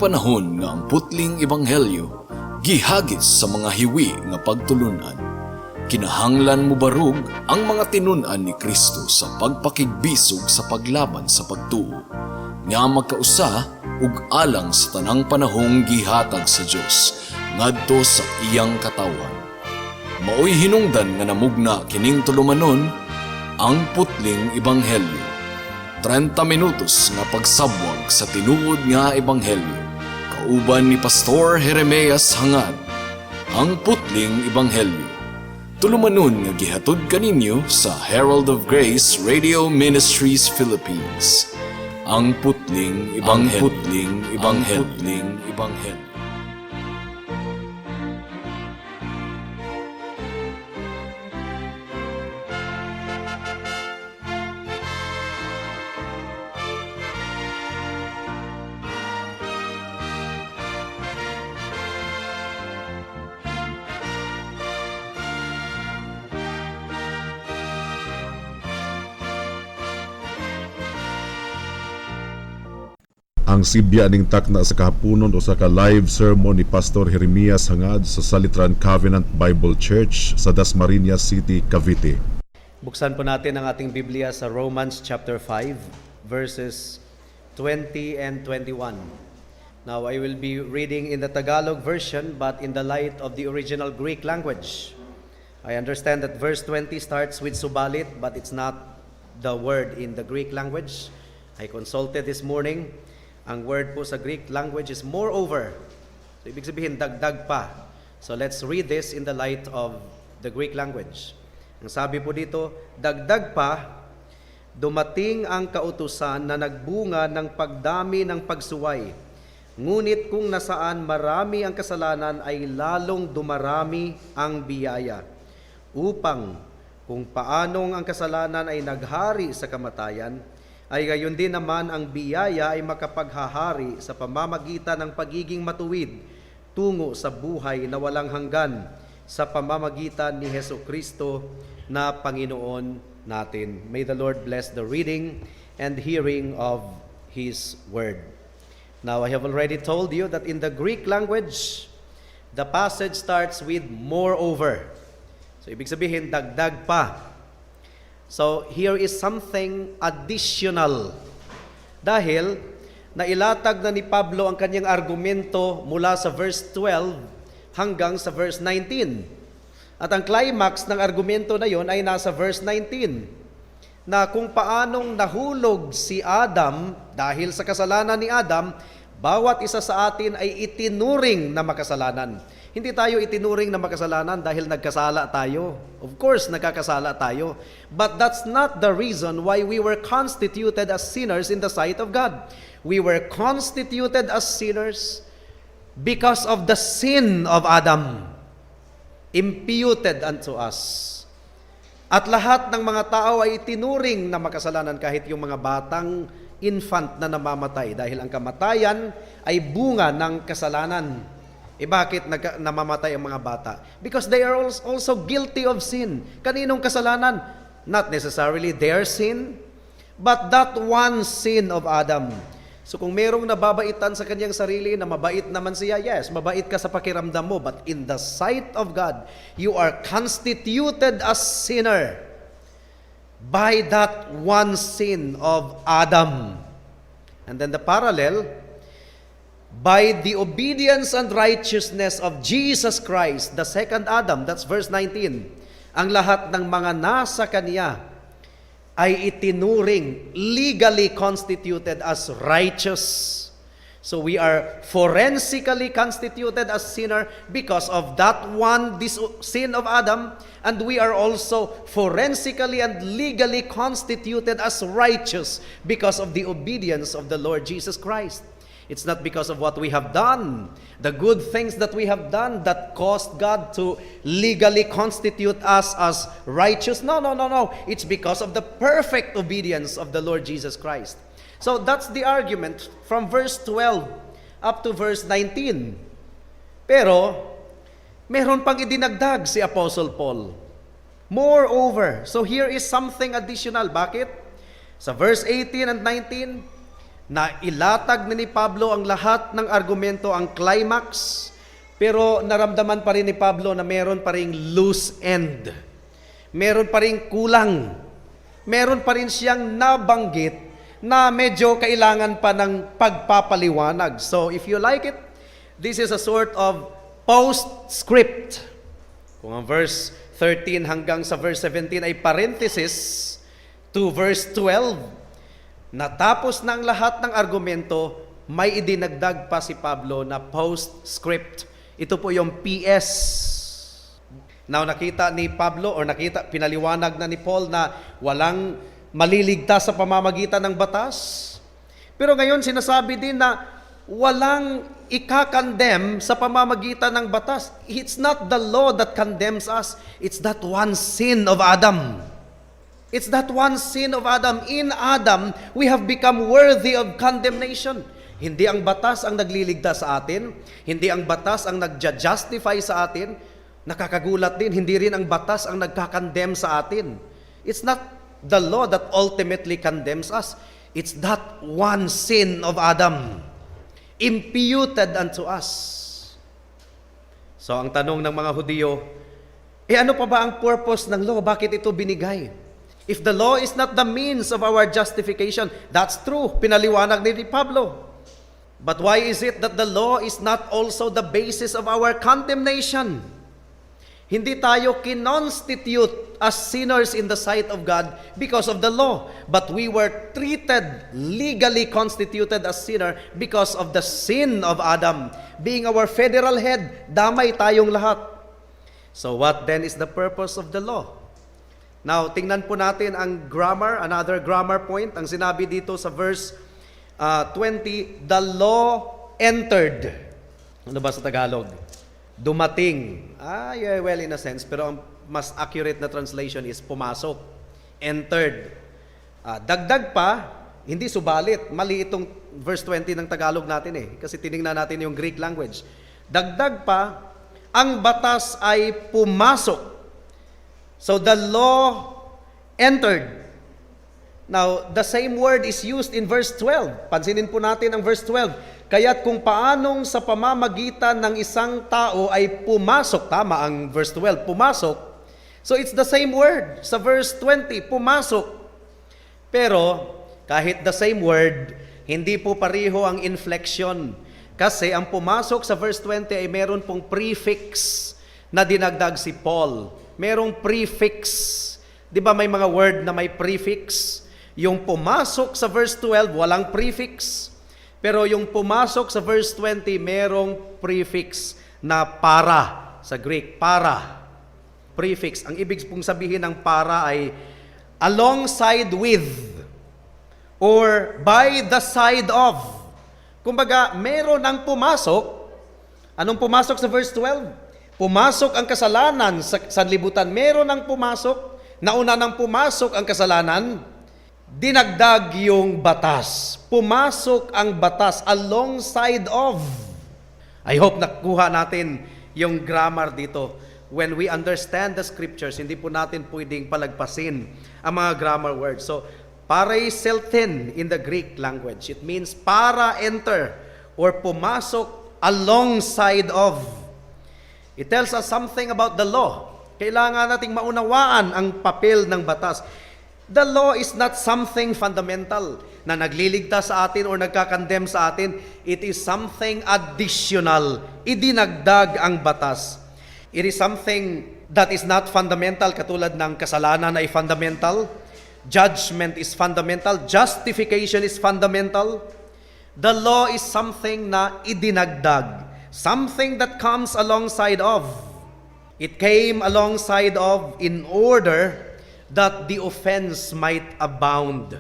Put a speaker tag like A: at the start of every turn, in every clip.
A: panahon nga ang putling ebanghelyo gihagis sa mga hiwi nga pagtulunan. Kinahanglan mo barug ang mga tinunan ni Kristo sa pagpakigbisog sa paglaban sa pagtuo, nga magkausa ug alang sa tanang panahong gihatag sa Dios ngadto sa iyang katawan. Maoy hinungdan nga namugna kining tulumanon ang putling ebanghelyo. 30 minutos nga pagsabwag sa tinuod nga ebanghelyo. Kauban ni Pastor Jeremias Hangad, ang putling ebanghelyo. Tulumanon nga gihatod kaninyo sa Herald of Grace Radio Ministries Philippines. Ang putling ebanghelyo. Ang putling ebanghelyo.
B: Ang sibya ning takna sa kahaponon o sa ka-live sermon ni Pastor Jeremias Hangad sa Salitran Covenant Bible Church sa Dasmariñas City, Cavite.
C: Buksan po natin ang ating Biblia sa Romans chapter 5 verses 20 and 21. Now I will be reading in the Tagalog version but in the light of the original Greek language. I understand that verse 20 starts with subalit but it's not the word in the Greek language. I consulted this morning. Ang word po sa Greek language is moreover. So, ibig sabihin, dagdag pa. So, let's read this in the light of the Greek language. Ang sabi po dito, dagdag pa, dumating ang kautusan na nagbunga ng pagdami ng pagsuway. Ngunit kung nasaan marami ang kasalanan ay lalong dumarami ang biyaya. Upang kung paanong ang kasalanan ay naghari sa kamatayan, ay gayon din naman ang biyaya ay makapaghahari sa pamamagitan ng pagiging matuwid tungo sa buhay na walang hanggan sa pamamagitan ni Jesucristo na Panginoon natin. May the Lord bless the reading and hearing of His Word. Now, I have already told you that in the Greek language, the passage starts with moreover. So, ibig sabihin, dagdag pa. So, here is something additional. Dahil, nailatag na ni Pablo ang kanyang argumento mula sa verse 12 hanggang sa verse 19. At ang climax ng argumento na yon ay nasa verse 19, na kung paanong nahulog si Adam dahil sa kasalanan ni Adam, bawat isa sa atin ay itinuring na makasalanan. Hindi tayo itinuring na makasalanan dahil nagkasala tayo. Of course, nagkakasala tayo. But that's not the reason why we were constituted as sinners in the sight of God. We were constituted as sinners because of the sin of Adam, imputed unto us. At lahat ng mga tao ay itinuring na makasalanan, kahit yung mga batang infant na namamatay, dahil ang kamatayan ay bunga ng kasalanan. Bakit namamatay ang mga bata? Because they are also guilty of sin. Kaninong kasalanan? Not necessarily their sin, but that one sin of Adam. So kung merong nababaitan sa kanyang sarili na mabait naman siya, yes, mabait ka sa pakiramdam mo, but in the sight of God, you are constituted as sinner by that one sin of Adam. And then the parallel, by the obedience and righteousness of Jesus Christ, the second Adam, that's verse 19, ang lahat ng mga nasa Kanya ay itinuring, legally constituted as righteous. So we are forensically constituted as sinner because of that one sin of Adam, and we are also forensically and legally constituted as righteous because of the obedience of the Lord Jesus Christ. It's not because of what we have done, the good things that we have done that caused God to legally constitute us as righteous. No. It's because of the perfect obedience of the Lord Jesus Christ. So that's the argument from verse 12 up to verse 19. Pero, meron pang idinagdag si Apostle Paul. Moreover, so here is something additional. Bakit? Sa verse 18 and 19, na ilatag ni Pablo ang lahat ng argumento, ang climax, pero naramdaman pa rin ni Pablo na meron pa ring loose end. Meron pa ring kulang. Meron pa rin siyang nabanggit na medyo kailangan pa ng pagpapaliwanag. So if you like it, this is a sort of postscript. Kung ang verse 13 hanggang sa verse 17 ay parenthesis to verse 12, natapos na ang lahat ng argumento, may idinagdag pa si Pablo na postscript. Ito po yung PS. Now nakita ni Pablo pinaliwanag na ni Paul na walang maliligtas sa pamamagitan ng batas. Pero ngayon sinasabi din na walang ikakandem sa pamamagitan ng batas. It's not the law that condemns us. It's that one sin of Adam. It's that one sin of Adam. In Adam, we have become worthy of condemnation. Hindi ang batas ang nagliligtas sa atin. Hindi ang batas ang nagja-justify sa atin. Nakakagulat din, hindi rin ang batas ang nagkakandem sa atin. It's not the law that ultimately condemns us. It's that one sin of Adam imputed unto us. So ang tanong ng mga Hudyo, ano pa ba ang purpose ng law? Bakit ito binigay? If the law is not the means of our justification, that's true. Pinaliwanag ni Pablo. But why is it that the law is not also the basis of our condemnation? Hindi tayo kinonstitute as sinners in the sight of God because of the law. But we were treated, legally constituted as sinner because of the sin of Adam. Being our federal head, damay tayong lahat. So what then is the purpose of the law? Now, tingnan po natin ang grammar, another grammar point. Ang sinabi dito sa verse 20, the law entered. Ano ba sa Tagalog? Dumating. Yeah, well, in a sense, pero ang mas accurate na translation is pumasok. Entered. Dagdag pa, hindi subalit. Mali itong verse 20 ng Tagalog natin kasi tinignan natin yung Greek language. Dagdag pa, ang batas ay pumasok. So the law entered. Now, the same word is used in verse 12. Pansinin po natin ang verse 12. Kaya't kung paanong sa pamamagitan ng isang tao ay pumasok, tama ang verse 12, pumasok. So it's the same word sa verse 20, pumasok. Pero kahit the same word, hindi po pareho ang inflection. Kasi ang pumasok sa verse 20 ay meron pong prefix na dinagdag si Paul. Merong prefix. Di ba may mga word na may prefix? Yung pumasok sa verse 12, walang prefix. Pero yung pumasok sa verse 20, merong prefix na para sa Greek. Para. Prefix. Ang ibig pong sabihin ng para ay alongside with or by the side of. Kumbaga, meron ang pumasok. Anong pumasok sa verse 12? Pumasok ang kasalanan sa sanlibutan. Meron ang pumasok. Nauna nang pumasok ang kasalanan. Dinagdag yung batas. Pumasok ang batas alongside of. I hope nakuha natin yung grammar dito. When we understand the scriptures, hindi po natin pwedeng palagpasin ang mga grammar words. So, paraiselten in the Greek language. It means para enter or pumasok alongside of. It tells us something about the law. Kailangan nating maunawaan ang papel ng batas. The law is not something fundamental na nagliligtas sa atin or nagkakandem sa atin. It is something additional. Idinagdag ang batas. It is something that is not fundamental, katulad ng kasalanan ay fundamental. Judgment is fundamental. Justification is fundamental. The law is something na idinagdag. Something that comes alongside of. It came alongside of in order that the offense might abound.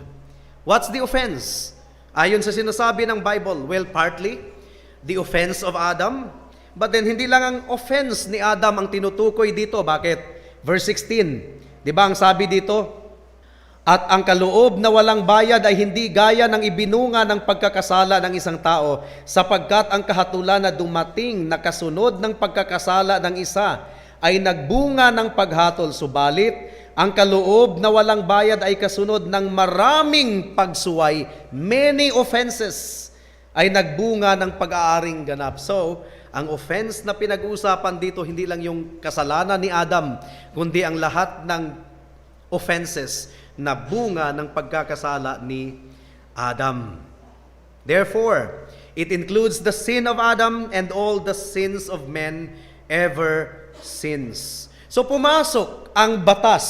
C: What's the offense? Ayon sa sinasabi ng Bible, well, partly, the offense of Adam. But then, hindi lang ang offense ni Adam ang tinutukoy dito. Bakit? Verse 16. Di ba ang sabi dito? At ang kaloob na walang bayad ay hindi gaya ng ibinunga ng pagkakasala ng isang tao, sapagkat ang kahatulan na dumating na kasunod ng pagkakasala ng isa ay nagbunga ng paghatol, subalit ang kaloob na walang bayad ay kasunod ng maraming pagsuway, many offenses, ay nagbunga ng pag-aaring ganap. So, ang offense na pinag-uusapan dito, hindi lang yung kasalanan ni Adam, kundi ang lahat ng offenses na bunga ng pagkakasala ni Adam. Therefore, it includes the sin of Adam and all the sins of men ever since. So pumasok ang batas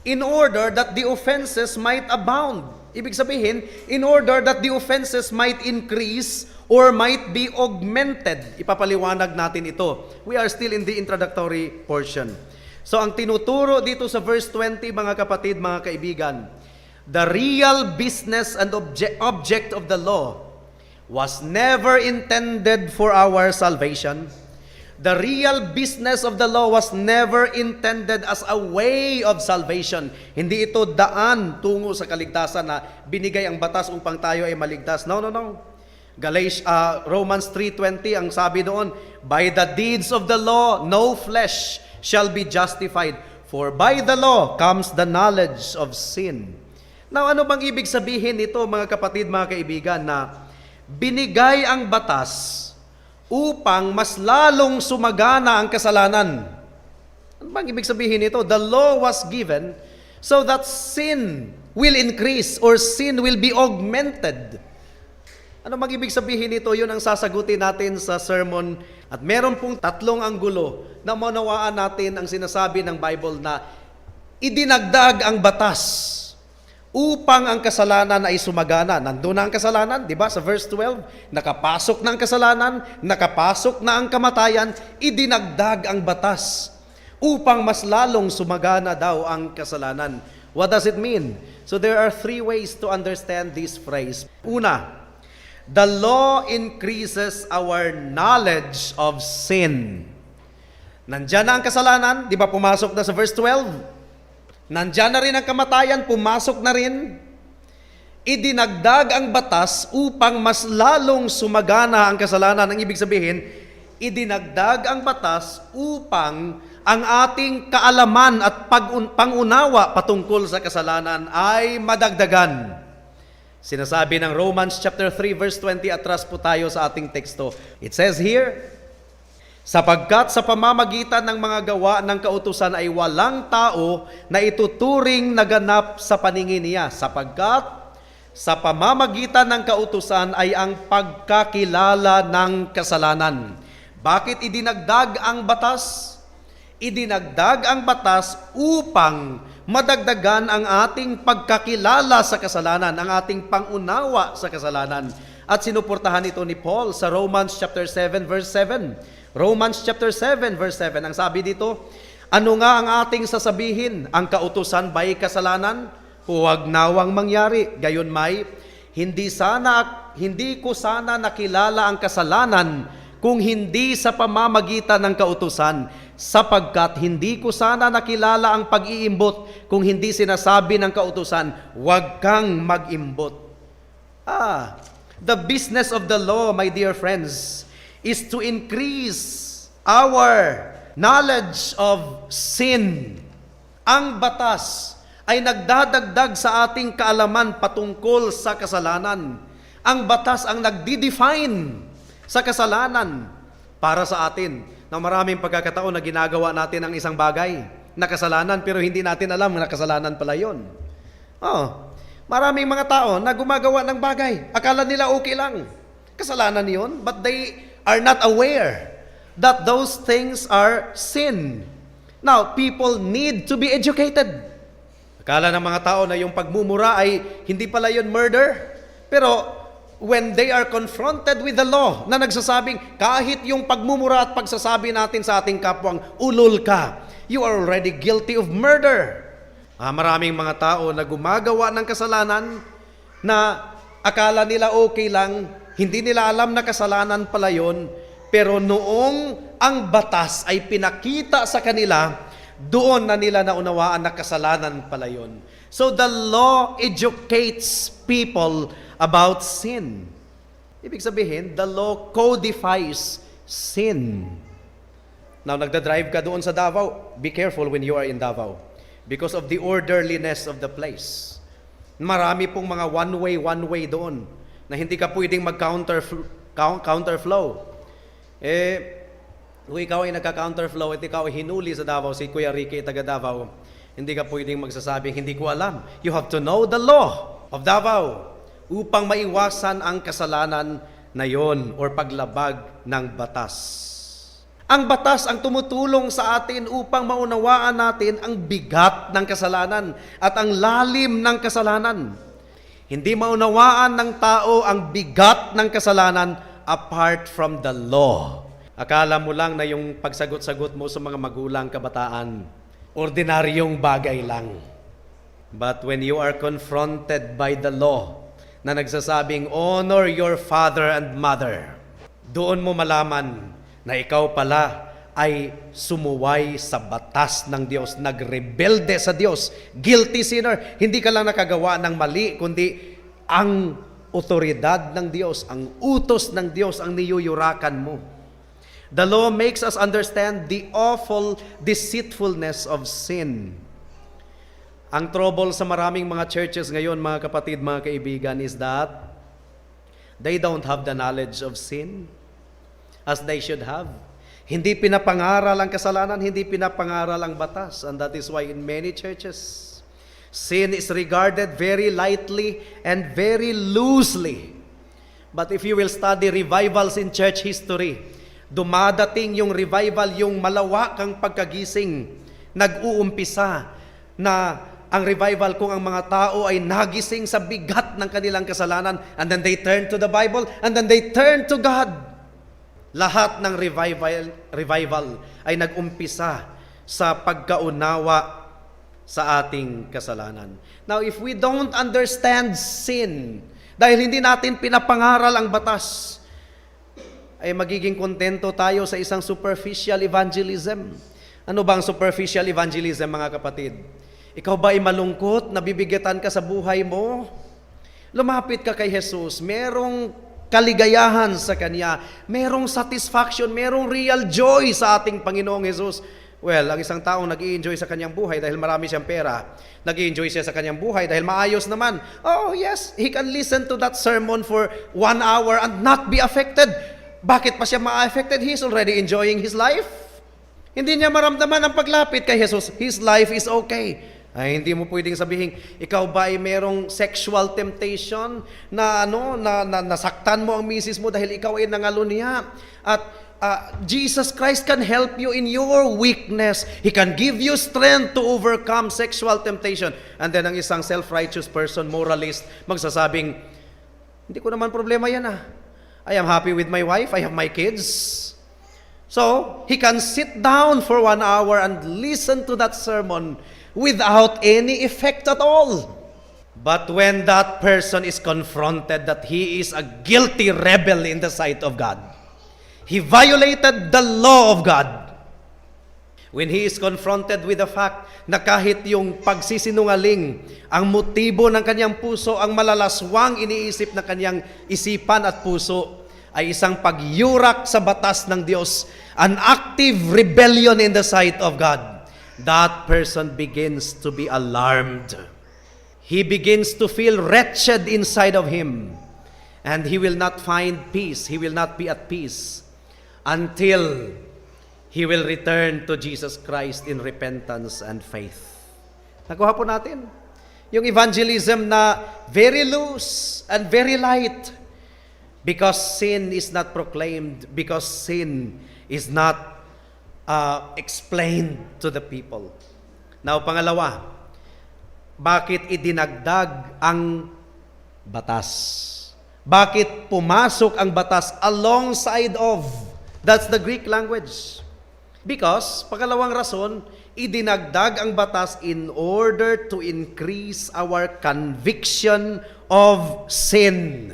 C: in order that the offenses might abound. Ibig sabihin, in order that the offenses might increase or might be augmented. Ipapaliwanag natin ito. We are still in the introductory portion. So ang tinuturo dito sa verse 20, mga kapatid, mga kaibigan, the real business and object of the law was never intended for our salvation. The real business of the law was never intended as a way of salvation. Hindi ito daan tungo sa kaligtasan na binigay ang batas upang tayo ay maligtas. No. Romans 3:20 ang sabi doon, by the deeds of the law, no flesh shall be justified. For by the law comes the knowledge of sin. Now, ano bang ibig sabihin nito, mga kapatid, mga kaibigan, na binigay ang batas upang mas lalong sumagana ang kasalanan? Ano bang ibig sabihin nito? The law was given so that sin will increase or sin will be augmented. Ano bang ibig sabihin nito? Yun ang sasagutin natin sa sermon. At meron pong tatlong anggulo na maunawaan natin ang sinasabi ng Bible na idinagdag ang batas upang ang kasalanan ay sumagana. Nandun na ang kasalanan, di ba? Sa verse 12, nakapasok na ang kasalanan, nakapasok na ang kamatayan, idinagdag ang batas upang mas lalong sumagana daw ang kasalanan. What does it mean? So there are three ways to understand this phrase. Una, the law increases our knowledge of sin. Nandyan na ang kasalanan, di ba pumasok na sa verse 12? Nandyan na rin ang kamatayan, pumasok na rin. Idinagdag ang batas upang mas lalong sumagana ang kasalanan. Ang ibig sabihin, idinagdag ang batas upang ang ating kaalaman at pangunawa patungkol sa kasalanan ay madagdagan. Sinasabi ng Romans chapter 3 verse 20, atras po tayo sa ating teksto. It says here, sapagkat sa pamamagitan ng mga gawa ng kautusan ay walang tao na ituturing na ganap sa paningin niya. Sapagkat sa pamamagitan ng kautusan ay ang pagkakilala ng kasalanan. Bakit idinagdag ang batas? Idinagdag ang batas upang madagdagan ang ating pagkakilala sa kasalanan, ang ating pangunawa sa kasalanan. At sinuportahan ito ni Paul sa Romans chapter 7 verse 7. Romans chapter 7 verse 7, ang sabi dito, ano nga ang ating sasabihin? Ang kautusan ba'y kasalanan? Huwag nawang mangyari. Gayon may, hindi ko sana nakilala ang kasalanan kung hindi sa pamamagitan ng kautusan, sapagkat hindi ko sana nakilala ang pag-iimbot kung hindi sinasabi ng kautusan, huwag kang mag-imbot. The business of the law, my dear friends, is to increase our knowledge of sin. Ang batas ay nagdadagdag sa ating kaalaman patungkol sa kasalanan. Ang batas ang nagdi-define sa kasalanan para sa atin. Na maraming pagkakataon na ginagawa natin ang isang bagay na kasalanan pero hindi natin alam na kasalanan pala yun. Maraming mga tao na gumagawa ng bagay, akala nila okay lang. Kasalanan yun, but they are not aware that those things are sin. Now, people need to be educated. Akala ng mga tao na yung pagmumura ay hindi pala yun murder. Pero when they are confronted with the law na nagsasabing kahit yung pagmumura at pagsasabi natin sa ating kapwang ulol ka, you are already guilty of murder. Maraming mga tao na gumagawa ng kasalanan na akala nila okay lang, hindi nila alam na kasalanan pala yun, pero noong ang batas ay pinakita sa kanila, doon na nila naunawaan na kasalanan pala yun. So the law educates people about sin. Ibig sabihin, the law codifies sin. Now, nagdadrive ka doon sa Davao, be careful when you are in Davao. because of the orderliness of the place. Marami pong mga one-way doon na hindi ka pwedeng mag-counterflow. Kung ikaw ay nagka-counterflow at ikaw ay hinuli sa Davao, si Kuya Ricky taga Davao, hindi ka pwedeng magsasabing, hindi ko alam. You have to know the law of Davao upang maiwasan ang kasalanan na yon or paglabag ng batas. Ang batas ang tumutulong sa atin upang maunawaan natin ang bigat ng kasalanan at ang lalim ng kasalanan. Hindi maunawaan ng tao ang bigat ng kasalanan apart from the law. Akala mo lang na yung pagsagot-sagot mo sa mga magulang kabataan, ordinaryong bagay lang. But when you are confronted by the law na nagsasabing, honor your father and mother, doon mo malaman na ikaw pala ay sumuway sa batas ng Diyos, nagrebelde sa Diyos, guilty sinner. Hindi ka lang nakagawa ng mali, kundi ang otoridad ng Diyos, ang utos ng Diyos ang niyuyurakan mo. The law makes us understand the awful deceitfulness of sin. Ang trouble sa maraming mga churches ngayon, mga kapatid, mga kaibigan, is that they don't have the knowledge of sin as they should have. Hindi pinapangaral ang kasalanan, hindi pinapangaral ang batas. And that is why in many churches, sin is regarded very lightly and very loosely. But if you will study revivals in church history, dumadating yung revival, yung malawakang pagkagising, nag-uumpisa na ang revival kung ang mga tao ay nagising sa bigat ng kanilang kasalanan, and then they turn to the Bible, and then they turn to God. Lahat ng revival ay nag-umpisa sa pagkaunawa sa ating kasalanan. Now, if we don't understand sin, dahil hindi natin pinapangaral ang batas, ay magiging kontento tayo sa isang superficial evangelism. Ano bang superficial evangelism, mga kapatid? Ikaw ba ay malungkot, nabibigatan ka sa buhay mo? Lumapit ka kay Jesus, merong kaligayahan sa Kanya, merong satisfaction, merong real joy sa ating Panginoong Jesus. Well, ang isang taong nag-i-enjoy sa kanyang buhay dahil marami siyang pera, nag-i-enjoy siya sa kanyang buhay dahil maayos naman. Oh yes, he can listen to that sermon for 1 hour and not be affected. Bakit pa siya ma-affected? He's already enjoying his life. Hindi niya maramdaman ang paglapit kay Jesus. His life is okay. Ay, hindi mo pwedeng sabihin, ikaw ba ay merong sexual temptation na nasaktan mo ang misis mo dahil ikaw ay nangalo niya. At Jesus Christ can help you in your weakness. He can give you strength to overcome sexual temptation. And then ang isang self-righteous person, moralist, magsasabing, hindi ko naman problema yan I am happy with my wife, I have my kids. So, he can sit down for 1 hour and listen to that sermon without any effect at all. But when that person is confronted that he is a guilty rebel in the sight of God, he violated the law of God. When he is confronted with the fact na kahit yung pagsisinungaling, ang motibo ng kanyang puso, ang malalaswang iniisip ng kanyang isipan at puso, ay isang pagyurak sa batas ng Diyos, an active rebellion in the sight of God, that person begins to be alarmed. He begins to feel wretched inside of him, and he will not find peace, he will not be at peace, until he will return to Jesus Christ in repentance and faith. Nakuha po natin yung evangelism na very loose and very light because sin is not proclaimed, because sin is not explained to the people. Now, pangalawa, bakit idinagdag ang batas? Bakit pumasok ang batas alongside of? That's the Greek language. Because, pangalawang rason, idinagdag ang batas in order to increase our conviction of sin.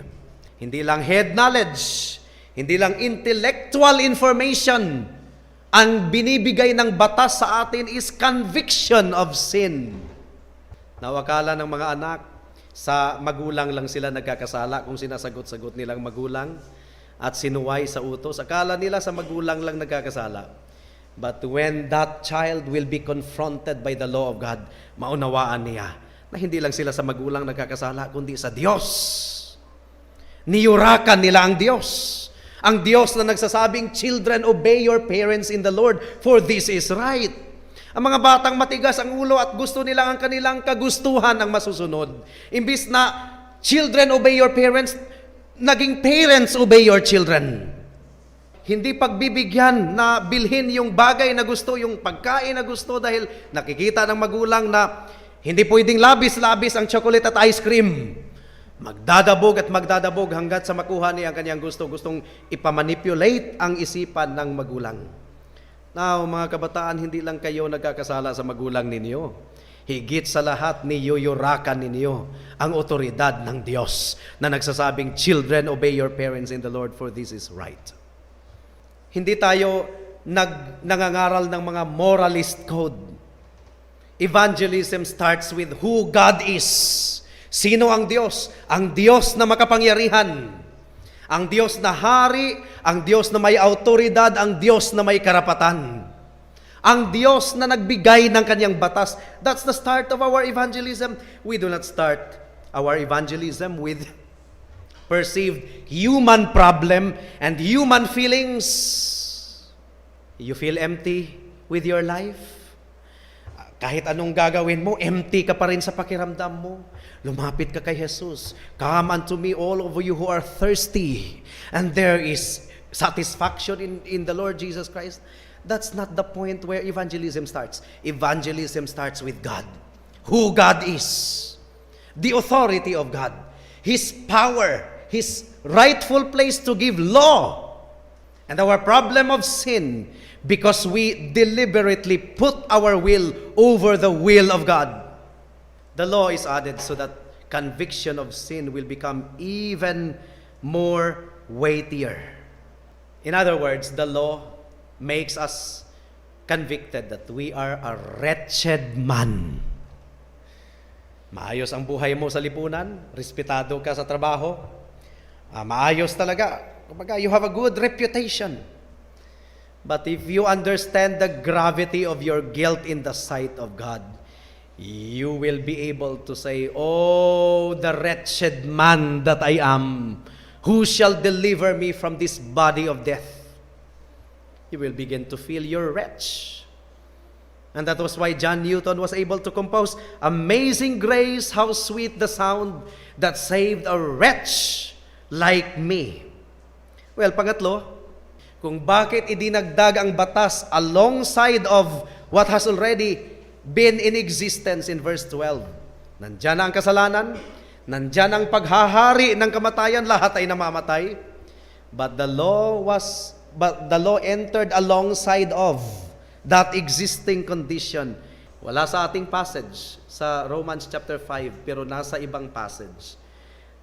C: Hindi lang head knowledge, hindi lang intellectual information. Ang binibigay ng batas sa atin is conviction of sin. Nawakala ng mga anak, sa magulang lang sila nagkakasala kung sinasagot-sagot nilang magulang at sinuway sa utos. Akala nila sa magulang lang nagkakasala. But when that child will be confronted by the law of God, maunawaan niya na hindi lang sila sa magulang nagkakasala, kundi sa Diyos. Niyurakan nila ang Diyos. Ang Diyos na nagsasabing, "Children, obey your parents in the Lord, for this is right." Ang mga batang matigas ang ulo at gusto nilang ang kanilang kagustuhan ang masusunod. Imbis na, "Children, obey your parents," naging, "Parents, obey your children." Hindi pagbibigyan na bilhin yung bagay na gusto, yung pagkain na gusto dahil nakikita ng magulang na hindi pwedeng labis-labis ang chocolate at ice cream. Magdadabog at magdadabog hanggat sa makuha niya ang kanyang gusto. Gustong ipamanipulate ang isipan ng magulang. Now, mga kabataan, hindi lang kayo nagkakasala sa magulang ninyo. Higit sa lahat, niyuyurakan ninyo ang otoridad ng Diyos na nagsasabing, "Children, obey your parents in the Lord, for this is right." Hindi tayo nangangaral ng mga moralist code. Evangelism starts with who God is. Sino ang Diyos? Ang Diyos na makapangyarihan. Ang Diyos na hari, ang Diyos na may autoridad, ang Diyos na may karapatan. Ang Diyos na nagbigay ng kanyang batas. That's the start of our evangelism. We do not start our evangelism with perceived human problem and human feelings. You feel empty with your life? Kahit anong gagawin mo, empty ka pa rin sa pakiramdam mo. Lumapit ka kay Jesus. "Come unto me, all of you who are thirsty, and there is satisfaction in the Lord Jesus Christ." That's not the point where evangelism starts. Evangelism starts with God. Who God is. The authority of God. His power. His rightful place to give law. And our problem of sin, because we deliberately put our will over the will of God. The law is added so that conviction of sin will become even more weightier. In other words, the law makes us convicted that we are a wretched man. Maayos ang buhay mo sa lipunan, respetado ka sa trabaho, maayos talaga. Kumbaga, you have a good reputation. But if you understand the gravity of your guilt in the sight of God, you will be able to say, "Oh, the wretched man that I am, who shall deliver me from this body of death?" You will begin to feel your wretch. And that was why John Newton was able to compose, "Amazing grace, how sweet the sound that saved a wretch like me." Well, pangatlo, kung bakit idinagdag ang batas alongside of what has already been in existence in verse 12. Nandyan ang kasalanan, nandyan ang paghahari ng kamatayan, lahat ay namamatay. But the law entered alongside of that existing condition. Wala sa ating passage sa Romans chapter 5, pero nasa ibang passage.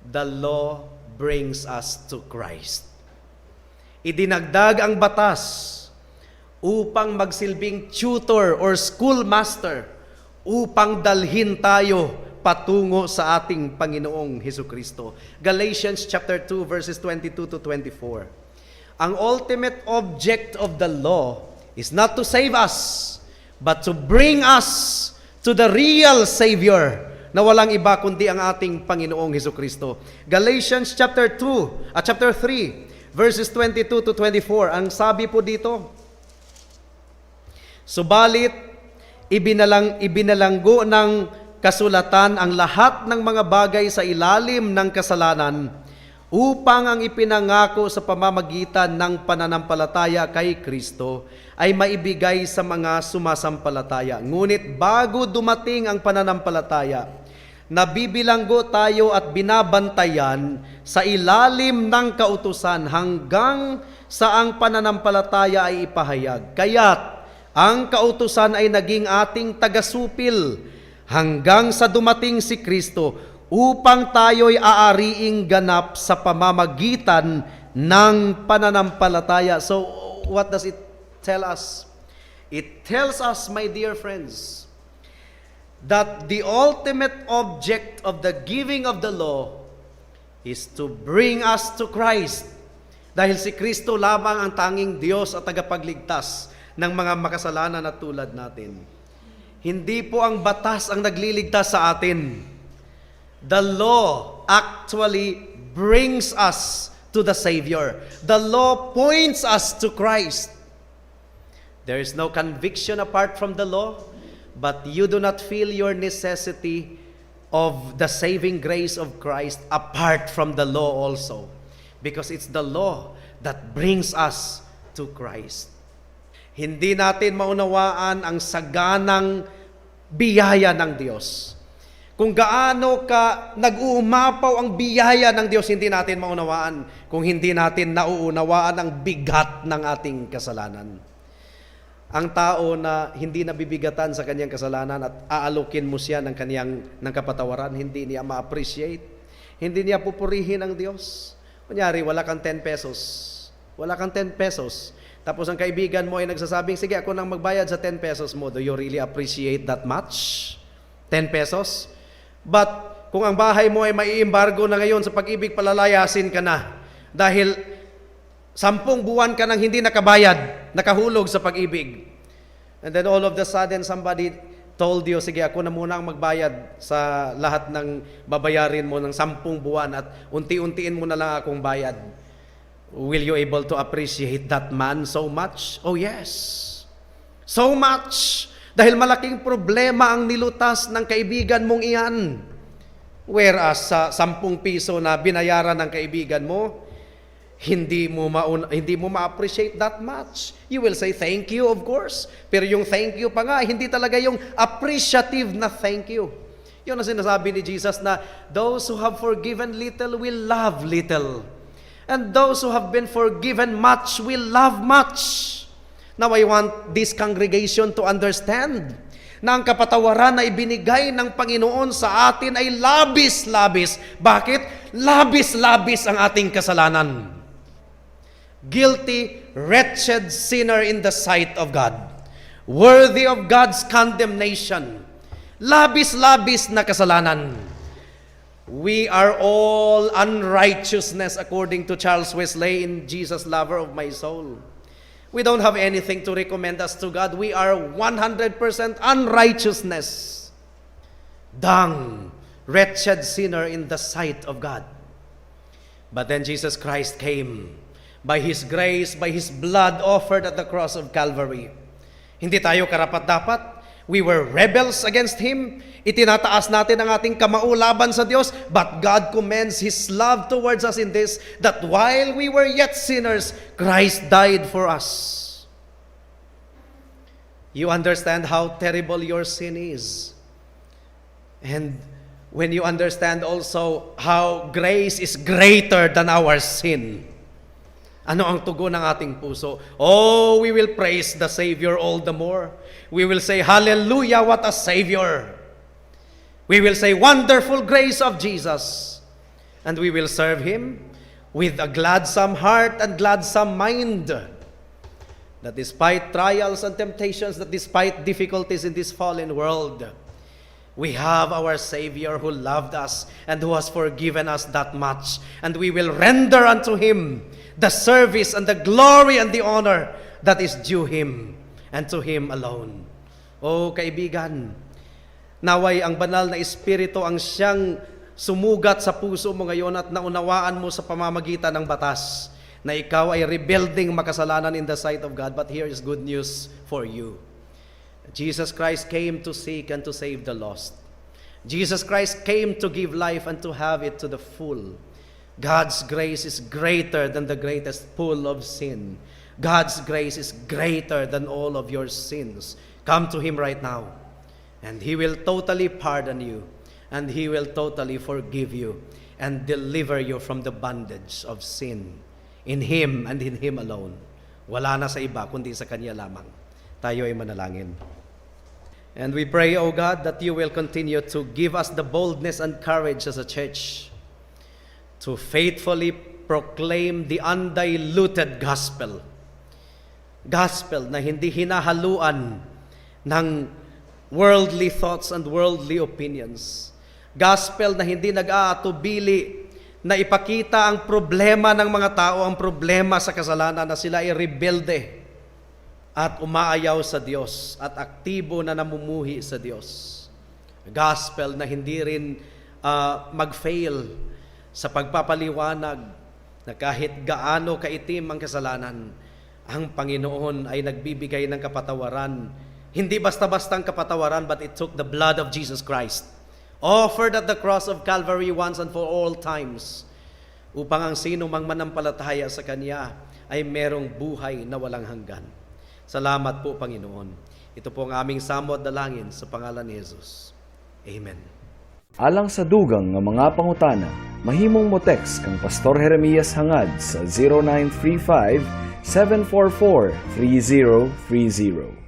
C: The law brings us to Christ. Idinagdag ang batas upang magsilbing tutor or schoolmaster upang dalhin tayo patungo sa ating Panginoong Hesukristo. Galatians chapter 2 verses 22 to 24. Ang ultimate object of the law is not to save us, but to bring us to the real Savior na walang iba kundi ang ating Panginoong Hesukristo. Galatians chapter 3 verses 22 to 24. Ang sabi po dito, "Subalit ibinalanggo ng kasulatan ang lahat ng mga bagay sa ilalim ng kasalanan upang ang ipinangako sa pamamagitan ng pananampalataya kay Kristo ay maibigay sa mga sumasampalataya. Ngunit bago dumating ang pananampalataya, nabibilanggo tayo at binabantayan sa ilalim ng kautusan hanggang sa ang pananampalataya ay ipahayag. Kaya't ang kautusan ay naging ating tagasupil hanggang sa dumating si Kristo upang tayo'y aariing ganap sa pamamagitan ng pananampalataya." So, what does it tell us? It tells us, my dear friends, that the ultimate object of the giving of the law is to bring us to Christ. Dahil si Kristo lamang ang tanging Diyos at tagapagligtas ng mga makasalanan na tulad natin. Hindi po ang batas ang nagliligtas sa atin. The law actually brings us to the Savior. The law points us to Christ. There is no conviction apart from the law, but you do not feel your necessity of the saving grace of Christ apart from the law also. Because it's the law that brings us to Christ. Hindi natin maunawaan ang saganang biyaya ng Diyos. Kung gaano ka nag-uumapaw ang biyaya ng Diyos, hindi natin maunawaan kung hindi natin nauunawaan ang bigat ng ating kasalanan. Ang tao na hindi nabibigatan sa kanyang kasalanan at aalukin mo siya ng kapatawaran, hindi niya ma-appreciate, hindi niya pupurihin ang Diyos. Kunyari, wala kang 10 pesos. Wala kang 10 pesos. Tapos ang kaibigan mo ay nagsasabing, sige, ako nang magbayad sa 10 pesos mo. Do you really appreciate that much? 10 pesos? But kung ang bahay mo ay mai-embargo na ngayon sa Pag-ibig, palalayasin ka na. Dahil 10 buwan ka nang hindi nakabayad, nakahulog sa Pag-ibig. And then all of the sudden, somebody told you, sige, ako na muna ang magbayad sa lahat ng babayarin mo ng 10 buwan at unti-untiin mo na lang akong bayad. Will you able to appreciate that man so much? Oh yes. So much. Dahil malaking problema ang nilutas ng kaibigan mong iyan. Whereas sa 10 piso na binayaran ng kaibigan mo, hindi mo ma-appreciate that much. You will say thank you, of course. Pero yung thank you pa nga, hindi talaga yung appreciative na thank you. Yun ang sinasabi ni Jesus na those who have forgiven little will love little. And those who have been forgiven much will love much. Now I want this congregation to understand na ang kapatawaran na ibinigay ng Panginoon sa atin ay labis-labis. Bakit? Labis-labis ang ating kasalanan. Guilty, wretched sinner in the sight of God. Worthy of God's condemnation. Labis-labis na kasalanan. We are all unrighteousness according to Charles Wesley in Jesus, Lover of My Soul. We don't have anything to recommend us to God. We are 100% unrighteousness. Dung, wretched sinner in the sight of God. But then Jesus Christ came by His grace, by His blood offered at the cross of Calvary. Hindi tayo karapat-dapat. We were rebels against Him. Itinataas natin ang ating kamao laban sa Diyos, but God commends His love towards us in this, that while we were yet sinners, Christ died for us. You understand how terrible your sin is. And when you understand also how grace is greater than our sin, ano ang tugon ng ating puso? Oh, we will praise the Savior all the more. We will say, hallelujah, what a Savior. We will say, wonderful grace of Jesus. And we will serve Him with a gladsome heart and gladsome mind. That despite trials and temptations, that despite difficulties in this fallen world, we have our Savior who loved us and who has forgiven us that much. And we will render unto Him the service and the glory and the honor that is due Him and to Him alone. O kaibigan, naway ang banal na Espiritu ang siyang sumugat sa puso mo ngayon at naunawaan mo sa pamamagitan ng batas na ikaw ay rebuilding makasalanan in the sight of God. But here is good news for you. Jesus Christ came to seek and to save the lost. Jesus Christ came to give life and to have it to the full. God's grace is greater than the greatest pool of sin. God's grace is greater than all of your sins. Come to Him right now, and He will totally pardon you, and He will totally forgive you, and deliver you from the bondage of sin. In Him and in Him alone. Wala na sa iba, kundi sa Kanya lamang. Tayo ay manalangin. And we pray, O God, that You will continue to give us the boldness and courage as a church to faithfully proclaim the undiluted gospel. Gospel na hindi hinahaluan ng worldly thoughts and worldly opinions. Gospel na hindi nag-aatubili na ipakita ang problema ng mga tao, ang problema sa kasalanan na sila ay rebelde. at umaayaw sa Diyos at aktibo na namumuhi sa Diyos. Gospel na hindi rin mag-fail sa pagpapaliwanag na kahit gaano kaitim ang kasalanan, ang Panginoon ay nagbibigay ng kapatawaran. Hindi basta-bastang kapatawaran, but it took the blood of Jesus Christ, offered at the cross of Calvary once and for all times, upang ang sino mang manampalataya sa Kanya ay merong buhay na walang hanggan. Salamat po, Panginoon. Ito po ang aming samo at dalangin sa pangalan ni Jesus. Amen.
D: Alang sa dugang nga mga pangutana, mahimong mo text kang Pastor Jeremias Hangad sa 0935-744-3030.